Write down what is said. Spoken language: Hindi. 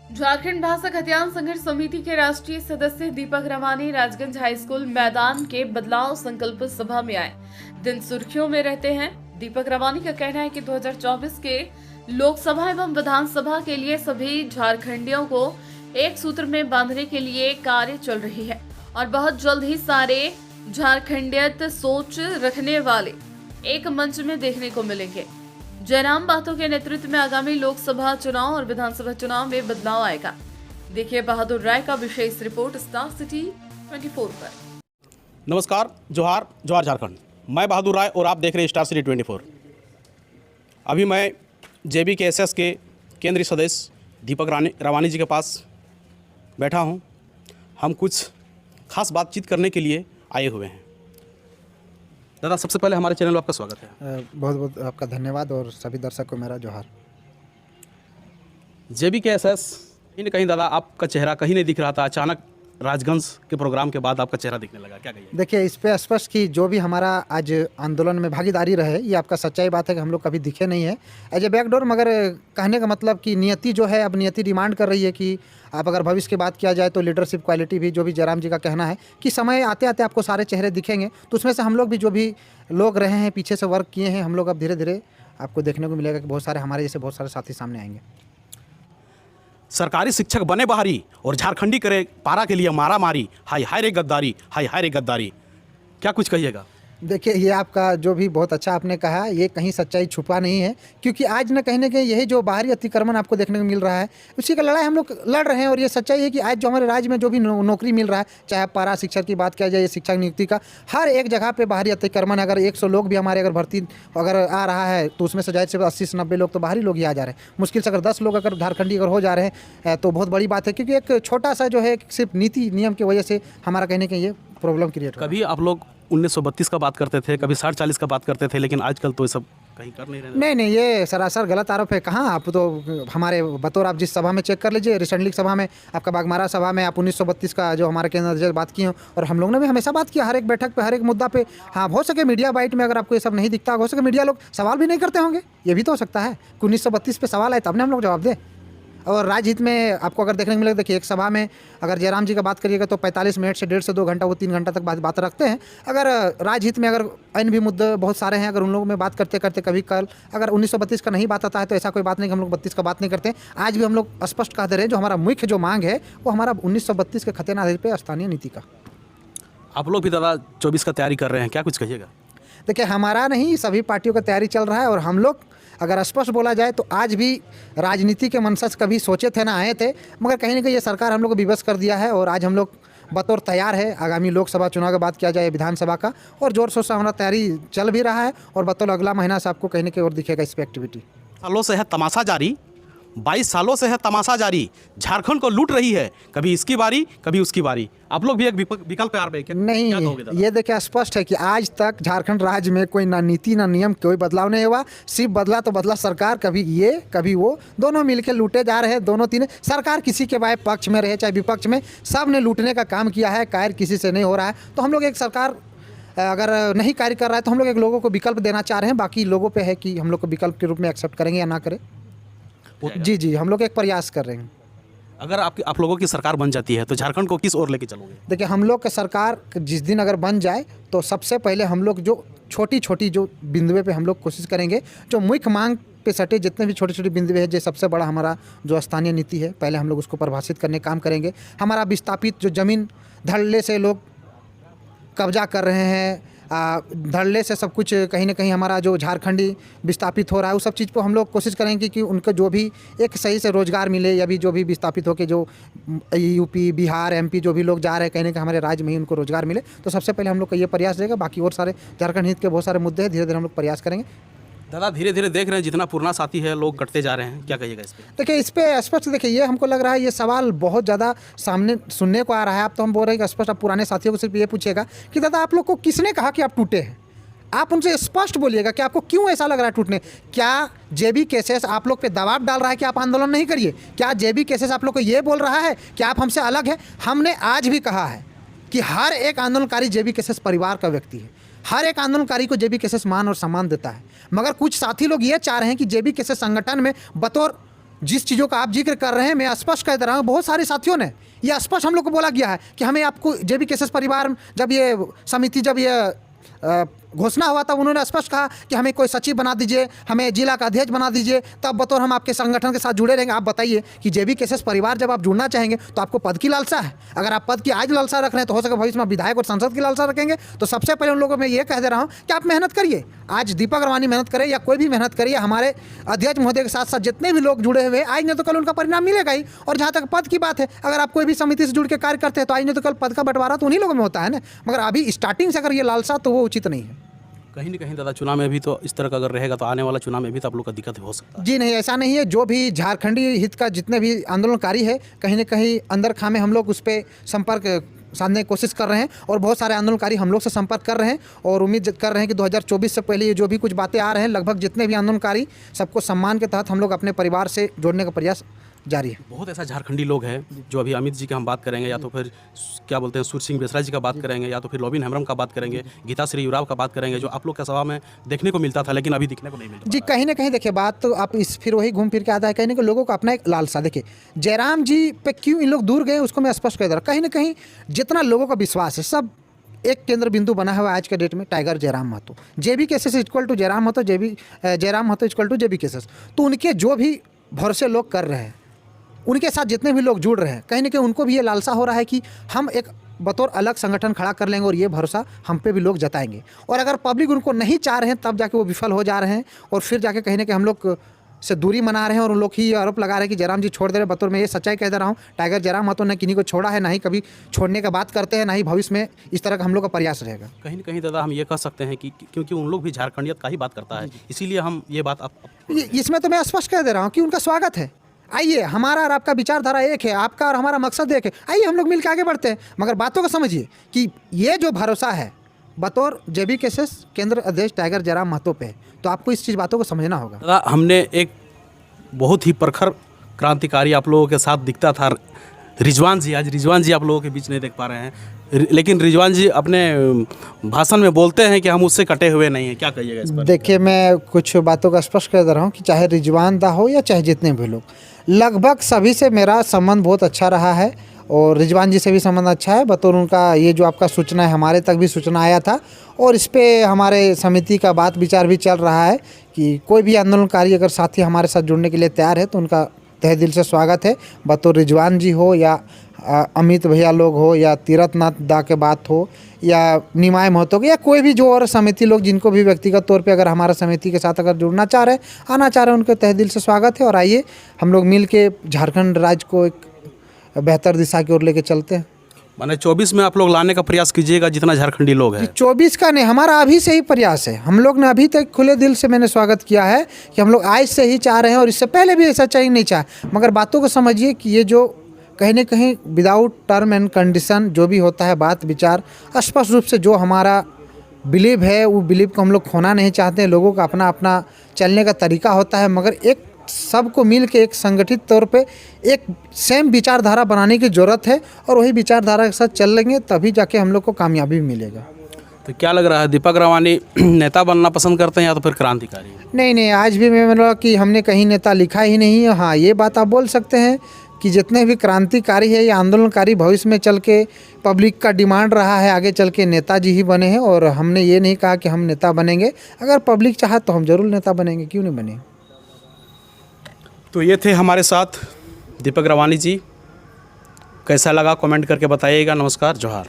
झारखंड भाषा खतियान संघर्ष समिति के राष्ट्रीय सदस्य दीपक रवानी राजगंज हाई स्कूल मैदान के बदलाव संकल्प सभा में आए दिन सुर्खियों में रहते हैं। दीपक रवानी का कहना है कि 2024 के लोकसभा एवं विधानसभा के लिए सभी झारखंडियों को एक सूत्र में बांधने के लिए कार्य चल रही है और बहुत जल्द ही सारे झारखंडियत सोच रखने वाले एक मंच में देखने को मिलेंगे। जयराम बाथो के नेतृत्व में आगामी लोकसभा चुनाव और विधानसभा चुनाव में बदलाव आएगा। देखिए बहादुर राय का विशेष रिपोर्ट स्टार सिटी 24 पर। नमस्कार, जोहार जोहार झारखंड। मैं बहादुर राय और आप देख रहे हैं स्टार सिटी 24। अभी मैं JBKSS के केंद्रीय सदस्य दीपक रवानी जी के पास बैठा हूं। हम कुछ खास बातचीत करने के लिए आए हुए हैं। दादा, सबसे पहले हमारे चैनल में आपका स्वागत है। बहुत बहुत आपका धन्यवाद और सभी दर्शक को मेरा जोहार। JBKSS इन कहीं दादा आपका चेहरा कहीं नहीं दिख रहा था, अचानक राजगंज के प्रोग्राम के बाद आपका चेहरा दिखने लगा, क्या कहिए? देखिए, इस पे स्पष्ट कि जो भी हमारा आज आंदोलन में भागीदारी रहे, ये आपका सच्चाई बात है कि हम लोग कभी दिखे नहीं है एज ए बैकडोर। मगर कहने का मतलब कि नियति जो है, अब नियति डिमांड कर रही है कि आप अगर भविष्य की बात किया जाए तो लीडरशिप क्वालिटी भी, जो भी जयराम जी का कहना है कि समय आते आते आपको सारे चेहरे दिखेंगे, तो उसमें से हम लोग भी जो भी लोग रहे हैं, पीछे से वर्क किए हैं, हम लोग अब धीरे धीरे आपको देखने को मिलेगा कि बहुत सारे हमारे जैसे बहुत सारे साथी सामने आएंगे। सरकारी शिक्षक बने बाहरी और झारखंडी करे पारा के लिए मारा मारी, हाय हाय रे गद्दारी, हाय हाय रे गद्दारी, क्या कुछ कहिएगा? देखिए, ये आपका जो भी बहुत अच्छा आपने कहा, ये कहीं सच्चाई छुपा नहीं है, क्योंकि आज न कहीं न कहीं यही जो बाहरी अतिक्रमण आपको देखने को मिल रहा है, उसी का लड़ाई हम लोग लड़ रहे हैं। और ये सच्चाई है कि आज जो हमारे राज्य में जो भी नौकरी मिल रहा है, चाहे पारा शिक्षक की बात किया जाए, शिक्षक नियुक्ति का, हर एक जगह पे बाहरी अतिक्रमण। अगर 100 लोग भी हमारे अगर भर्ती अगर आ रहा है तो उसमें से जाहिर से 80 से 90 लोग तो बाहरी लोग ही आ जा रहे हैं। मुश्किल से अगर 10 लोग अगर झारखंडी अगर हो जा रहे हैं तो बहुत बड़ी बात है, क्योंकि एक छोटा सा जो है सिर्फ नीति नियम की वजह से हमारा कहने के ये प्रॉब्लम क्रिएट हो रहा है। कभी आप लोग 1932 का बात करते थे, कभी 40 का बात करते थे, लेकिन आजकल तो ये सब कहीं कर नहीं रहे। नहीं, ये सरासर गलत आरोप है। कहाँ आप तो हमारे बतौर आप जिस सभा में चेक कर लीजिए, रिसेंटली सभा में आपका बागमारा सभा में आप 1932 का जो हमारे केंद्र अध्यक्ष बात की हो, और हम लोगों ने भी हमेशा बात किया हर एक बैठक पे, हर एक मुद्दा पे। हाँ, हो सके मीडिया बाइट में अगर आपको ये सब नहीं दिखता, हो सके मीडिया लोग सवाल भी नहीं करते होंगे, ये भी तो हो सकता है कि 1932 पे सवाल आए तब ने हम लोग जवाब दें। और राजहित में आपको अगर देखने को मिलेगा, देखिए एक सभा में अगर जयराम जी का बात करिएगा तो 45 मिनट से 1.5 से 2 घंटा, वो 3 घंटा तक बात रखते हैं। अगर राजहित में अगर अन्य भी मुद्दे बहुत सारे हैं, अगर उन लोगों में बात करते करते कभी कल अगर 1932 का नहीं बात आता है तो ऐसा कोई बात नहीं कि हम लोग 32 का बात नहीं करते। आज भी हम लोग स्पष्ट कहते रहे, जो हमारा मुख्य जो मांग है वो हमारा 1932 के खतियान आधार पर स्थानीय नीति का। आप लोग भी दादा 24 का तैयारी कर रहे हैं, क्या कुछ कहिएगा? देखिए, हमारा नहीं, सभी पार्टियों का तैयारी चल रहा है। और हम लोग अगर स्पष्ट बोला जाए तो आज भी राजनीति के मनसा से कभी सोचे थे ना आए थे, मगर कहीं ना कहीं ये सरकार हम लोग को विवश कर दिया है। और आज हम लोग बतौर तैयार है आगामी लोकसभा चुनाव की बात किया जाए, विधानसभा का, और जोर शोर से हमारा तैयारी चल भी रहा है। और बतौर अगला महीना से आपको कहीं ना कहीं और दिखेगा इस पर एक्टिविटी। सालों से है तमाशा जारी, 22 सालों से है तमाशा जारी, झारखंड को लूट रही है, कभी इसकी बारी कभी उसकी बारी। आप लोग भी एक विकल्प पे आ रहे हैं, नहीं, क्या कहोगे दादा? ये देखिए स्पष्ट है कि आज तक झारखंड राज्य में कोई ना नीति ना नियम कोई बदलाव नहीं हुआ। सिर्फ बदला तो बदला सरकार, कभी ये कभी वो, दोनों मिलकर लूटे जा रहे हैं। दोनों तीन सरकार किसी के भाई पक्ष में रहे चाहे विपक्ष में, सब ने लूटने का काम किया है। कार्य किसी से नहीं हो रहा है। तो हम लोग एक सरकार अगर नहीं कार्य कर रहा है तो हम लोग एक लोगों को विकल्प देना चाह रहे हैं। बाकी लोगों पे है कि हम लोग को विकल्प के रूप में एक्सेप्ट करेंगे या ना करें। जी, हम लोग एक प्रयास कर रहे हैं। अगर आप लोगों की सरकार बन जाती है तो झारखंड को किस ओर लेके चलोगे? देखिए, हम लोग की सरकार जिस दिन अगर बन जाए तो सबसे पहले हम लोग जो छोटी छोटी जो बिंदुए पे हम लोग कोशिश करेंगे, जो मुख्य मांग पे सटे जितने भी छोटे छोटे बिंदुए हैं, जो सबसे बड़ा हमारा जो स्थानीय नीति है, पहले हम लोग उसको परिभाषित करने का काम करेंगे। हमारा विस्थापित जो ज़मीन धड़ल्ले से लोग कब्जा कर रहे हैं, धड़ल्ले से सब कुछ कहीं ना कहीं हमारा जो झारखंडी विस्थापित हो रहा है, उस सब चीज़ को हम लोग कोशिश करेंगे कि उनको जो भी एक सही से रोज़गार मिले, या भी जो भी विस्थापित होकर जो यूपी बिहार MP जो भी लोग जा रहे हैं, कहीं ना कहीं हमारे राज्य में ही उनको रोज़गार मिले। तो सबसे पहले हम लोग का ये प्रयास रहेगा। बाकी और सारे झारखंड हित के बहुत सारे मुद्दे हैं, धीरे धीरे हम लोग प्रयास करेंगे। दादा, धीरे धीरे देख रहे हैं जितना पुराना साथी है लोग कटते जा रहे हैं, क्या कहिएगा इस पे? देखिए, इस पे स्पष्ट देखिए, ये हमको लग रहा है ये सवाल बहुत ज़्यादा सामने सुनने को आ रहा है। अब तो हम बोल रहे हैं कि स्पष्ट आप पुराने साथियों को सिर्फ ये पूछिएगा कि दादा आप लोग को किसने कहा कि आप टूटे हैं। आप उनसे स्पष्ट बोलिएगा कि आपको क्यों ऐसा लग रहा है टूटने। क्या JBKSS आप लोग पे दबाव डाल रहा है कि आप आंदोलन नहीं करिए? क्या JBKSS आप लोग को ये बोल रहा है कि आप हमसे अलग है? हमने आज भी कहा है कि हर एक आंदोलनकारी JBKSS परिवार का व्यक्ति है। हर एक आंदोलनकारी को JBKSS मान और सम्मान देता है। मगर कुछ साथी लोग ये चाह रहे हैं कि JBKSS संगठन में बतौर जिस चीज़ों का आप जिक्र कर रहे हैं, मैं स्पष्ट कह दे रहा हूँ, बहुत सारे साथियों ने यह स्पष्ट हम लोग को बोला गया है कि हमें आपको जेबी केसेस परिवार जब ये समिति जब ये घोषणा हुआ तब उन्होंने स्पष्ट कहा कि हमें कोई सचिव बना दीजिए, हमें जिला का अध्यक्ष बना दीजिए, तब बतौर हम आपके संगठन के साथ जुड़े रहेंगे। आप बताइए कि जेबी केसेस परिवार जब आप जुड़ना चाहेंगे तो आपको पद की लालसा है। अगर आप पद की आज लालसा रख रहे हैं तो हो सके भविष्य में विधायक और सांसद की लालसा रखेंगे। तो सबसे पहले उन लोगों को मैं ये कह दे रहा हूँ कि आप मेहनत करिए। आज दीपक रवानी मेहनत करे या कोई भी मेहनत करिए, हमारे अध्यक्ष महोदय के साथ साथ जितने भी लोग जुड़े हुए आज नहीं तो कल उनका परिणाम मिलेगा ही। और जहाँ तक पद की बात है, अगर आप कोई भी समिति से जुड़ के कार्य करते हैं तो आज नहीं तो कल पद का बंटवारा तो उन्हीं लोगों में होता है ना। मगर अभी स्टार्टिंग से अगर ये लालसा तो वो उचित नहीं है। कहीं ना कहीं दादा चुनाव में भी तो इस तरह का अगर रहेगा तो आने वाला चुनाव में भी तो आप लोग का दिक्कत हो सकता है। जी नहीं, ऐसा नहीं है। जो भी झारखंडी हित का जितने भी आंदोलनकारी है, कहीं ना कहीं अंदर खामे हम लोग उस पर संपर्क साधने की कोशिश कर रहे हैं और बहुत सारे आंदोलनकारी हम लोग से संपर्क कर रहे हैं और उम्मीद कर रहे हैं कि 2024 से पहले ये जो भी कुछ बातें आ रहे हैं, लगभग जितने भी आंदोलनकारी सबको सम्मान के तहत हम लोग अपने परिवार से जोड़ने का प्रयास जारी है। बहुत ऐसा झारखंडी लोग हैं जो अभी अमित जी की हम बात करेंगे, या तो फिर क्या बोलते हैं सूर्य सिंह बेसरा जी का बात करेंगे, या तो फिर लोबिन हेम्ब्रम का बात करेंगे, गीता श्री उराव का बात करेंगे, जो आप लोग का सभा में देखने को मिलता था लेकिन अभी दिखने को नहीं मिलता। जी कहीं ना कहीं देखिए, बात तो आप इस फिर वही घूम फिर के आता है। कहीं ना कहीं लोगों को अपना एक लालसा, देखिए जयराम जी पे क्यों इन लोग दूर गए उसको मैं स्पष्ट कह दे रहा हूँ। कहीं ना कहीं जितना लोगों का विश्वास है, सब एक केंद्र बिंदु बना हुआ है आज के डेट में, tiger Jairam Mahato. JBKSS equal to Jairam Mahato, Jairam Mahato equal to JBKSS. तो उनके जो भी भरोसे लोग कर रहे हैं, उनके साथ जितने भी लोग जुड़ रहे हैं, कहीं ना कहीं उनको भी ये लालसा हो रहा है कि हम एक बतौर अलग संगठन खड़ा कर लेंगे और ये भरोसा हम पे भी लोग जताएंगे। और अगर पब्लिक उनको नहीं चाह रहे हैं तब जाके वो विफल हो जा रहे हैं और फिर जाके कहीं ना कहीं हम लोग से दूरी मना रहे हैं और उन लोग ही आरोप लगा रहे हैं कि जयराम जी छोड़ दे रहे। बतौर मैं ये सच्चाई कह दे रहा हूँ, टाइगर जयराम महतो ने किन्हीं को छोड़ा है, ना ही कभी छोड़ने का बात करते हैं, ना ही भविष्य में इस तरह का हम लोग का प्रयास रहेगा। कहीं ना कहीं दादा हम ये कह सकते हैं कि क्योंकि उन लोग भी झारखंडियत का ही बात करता है, इसीलिए हम ये बात इसमें तो मैं स्पष्ट कह दे रहा हूँ कि उनका स्वागत है। आइए, हमारा और आपका विचारधारा एक है, आपका और हमारा मकसद एक है, आइए हम लोग मिलकर आगे बढ़ते हैं। मगर बातों को समझिए कि ये जो भरोसा है बतौर जेबी केसेस केंद्र अध्यक्ष टाइगर जयराम महतो पे, तो आपको इस चीज़ बातों को समझना होगा। दादा हमने एक बहुत ही प्रखर क्रांतिकारी आप लोगों के साथ दिखता था रिजवान जी, आज रिजवान जी आप लोगों के बीच नहीं देख पा रहे हैं, लेकिन रिजवान जी अपने भाषण में बोलते हैं कि हम उससे कटे हुए नहीं हैं। क्या कहिएगा इस पर? देखिए, मैं कुछ बातों का स्पष्ट कर दे रहा हूँ कि चाहे रिजवान दा हो या चाहे जितने भी लोग, लगभग सभी से मेरा संबंध बहुत अच्छा रहा है और रिजवान जी से भी संबंध अच्छा है। बतौर उनका ये जो आपका सूचना है, हमारे तक भी सूचना आया था और इस पे हमारे समिति का बात विचार भी चल रहा है कि कोई भी आंदोलनकारी अगर साथी हमारे साथ जुड़ने के लिए तैयार है तो उनका तहे दिल से स्वागत है। बतौर रिजवान जी हो या अमित भैया लोग हो या तीरथनाथ दा के बात हो या निमाय महतो या कोई भी जो और समिति लोग जिनको भी व्यक्तिगत तौर पे अगर हमारा समिति के साथ अगर जुड़ना चाह रहे हैं, आना चाह रहे हैं, उनके तहे दिल से स्वागत है। और आइए हम लोग मिल के झारखंड राज्य को एक बेहतर दिशा की ओर लेके चलते हैं। माने 24 में आप लोग लाने का प्रयास कीजिएगा जितना झारखंडी लोग हैं। 24 का नहीं, हमारा अभी से ही प्रयास है। हम लोग ने अभी तक खुले दिल से मैंने स्वागत किया है कि हम लोग आज से ही चाह रहे हैं और इससे पहले भी ऐसा चाहिए नहीं चाहे। मगर बातों को समझिए कि ये जो कहीं ना कहीं विदाउट टर्म एंड कंडीशन जो भी होता है, बात विचार स्पष्ट रूप से जो हमारा बिलीव है वो बिलीव को हम लोग खोना नहीं चाहते। लोगों का अपना अपना चलने का तरीका होता है, मगर एक सबको मिल के एक संगठित तौर पे एक सेम विचारधारा बनाने की ज़रूरत है और वही विचारधारा के साथ चल लेंगे तभी जाके हम लोग को कामयाबी मिलेगा। तो क्या लग रहा है, दीपक रवानी नेता बनना पसंद करते हैं या तो फिर क्रांतिकारी? नहीं, आज भी मैं बोला कि हमने कहीं नेता लिखा ही नहीं है। हाँ, ये बात आप बोल सकते हैं कि जितने भी क्रांतिकारी है या आंदोलनकारी भविष्य में चल के पब्लिक का डिमांड रहा है आगे चल के नेताजी ही बने हैं और हमने ये नहीं कहा कि हम नेता बनेंगे। अगर पब्लिक चाहा तो हम जरूर नेता बनेंगे, क्यों नहीं बने। तो ये थे हमारे साथ दीपक रवानी जी। कैसा लगा कमेंट करके बताइएगा। नमस्कार, जोहार।